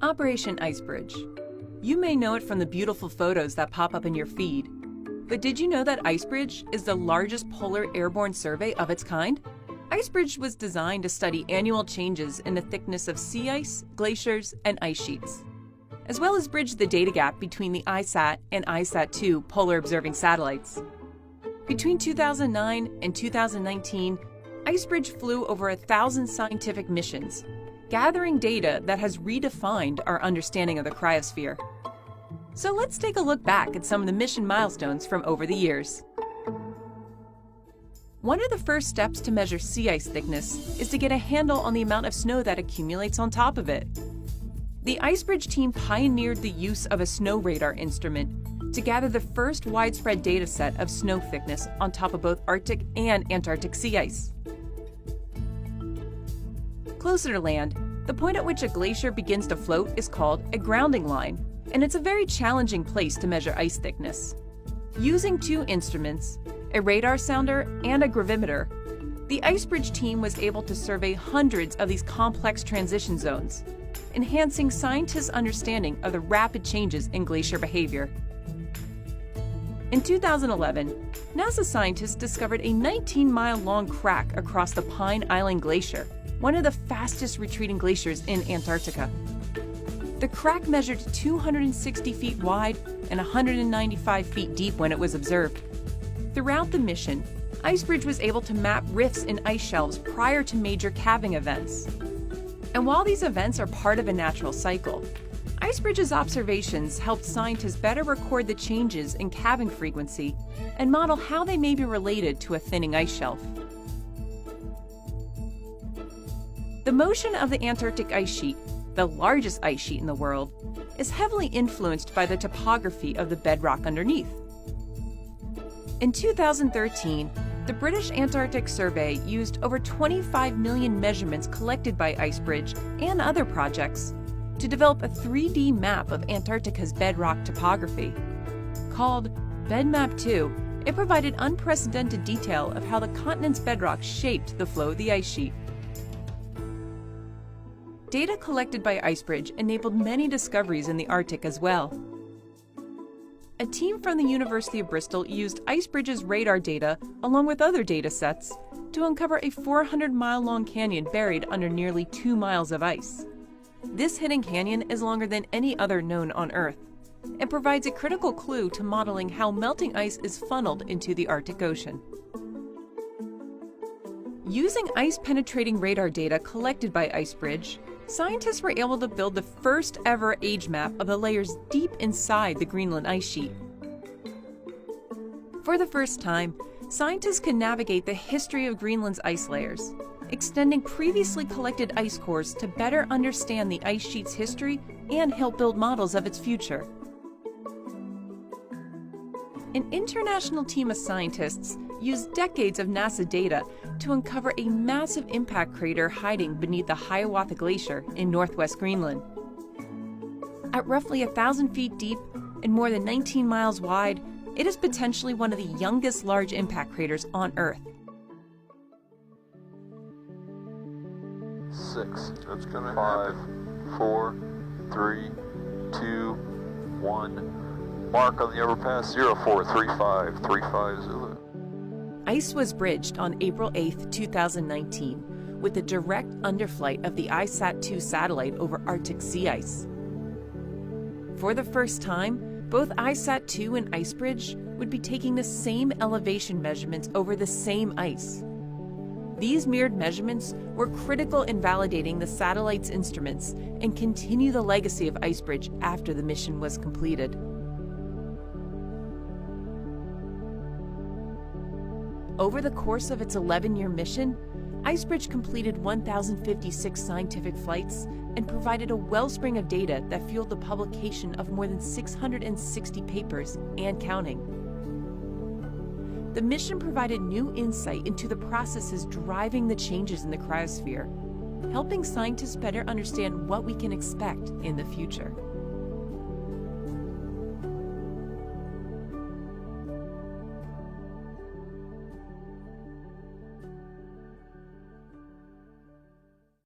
Operation IceBridge. You may know it from the beautiful photos that pop up in your feed. But did you know that IceBridge is the largest polar airborne survey of its kind? IceBridge was designed to study annual changes in the thickness of sea ice, glaciers, and ice sheets, as well as bridge the data gap between the ISAT and ISAT-2 polar observing satellites. Between 2009 and 2019, IceBridge flew over 1,000 scientific missions, gathering data that has redefined our understanding of the cryosphere. So let's take a look back at some of the mission milestones from over the years. One of the first steps to measure sea ice thickness is to get a handle on the amount of snow that accumulates on top of it. The IceBridge team pioneered the use of a snow radar instrument to gather the first widespread data set of snow thickness on top of both Arctic and Antarctic sea ice. Closer to land, the point at which a glacier begins to float is called a grounding line, and it's a very challenging place to measure ice thickness. Using two instruments, a radar sounder and a gravimeter, the IceBridge team was able to survey hundreds of these complex transition zones, enhancing scientists' understanding of the rapid changes in glacier behavior. In 2011, NASA scientists discovered a 19-mile-long crack across the Pine Island Glacier, one of the fastest retreating glaciers in Antarctica. The crack measured 260 feet wide and 195 feet deep when it was observed. Throughout the mission, IceBridge was able to map rifts in ice shelves prior to major calving events. And while these events are part of a natural cycle, IceBridge's observations helped scientists better record the changes in calving frequency and model how they may be related to a thinning ice shelf. The motion of the Antarctic ice sheet, the largest ice sheet in the world, is heavily influenced by the topography of the bedrock underneath. In 2013, the British Antarctic Survey used over 25 million measurements collected by IceBridge and other projects to develop a 3D map of Antarctica's bedrock topography. Called BedMap 2, it provided unprecedented detail of how the continent's bedrock shaped the flow of the ice sheet. Data collected by IceBridge enabled many discoveries in the Arctic as well. A team from the University of Bristol used IceBridge's radar data along with other data sets to uncover a 400-mile-long canyon buried under nearly 2 miles of ice. This hidden canyon is longer than any other known on Earth and provides a critical clue to modeling how melting ice is funneled into the Arctic Ocean. Using ice-penetrating radar data collected by IceBridge, scientists were able to build the first ever age map of the layers deep inside the Greenland ice sheet. For the first time, scientists could navigate the history of Greenland's ice layers, extending previously collected ice cores to better understand the ice sheet's history and help build models of its future. An international team of scientists used decades of NASA data to uncover a massive impact crater hiding beneath the Hiawatha Glacier in northwest Greenland. At roughly 1,000 feet deep and more than 19 miles wide, it is potentially one of the youngest large impact craters on Earth. 6. That's gonna 5, 4, 3, 2, 1. Mark on the overpass 0435 350. Ice was bridged on April 8, 2019, with a direct underflight of the ISAT-2 satellite over Arctic sea ice. For the first time, both ISAT-2 and IceBridge would be taking the same elevation measurements over the same ice. These mirrored measurements were critical in validating the satellite's instruments and continue the legacy of IceBridge after the mission was completed. Over the course of its 11-year mission, IceBridge completed 1,056 scientific flights and provided a wellspring of data that fueled the publication of more than 660 papers and counting. The mission provided new insight into the processes driving the changes in the cryosphere, helping scientists better understand what we can expect in the future.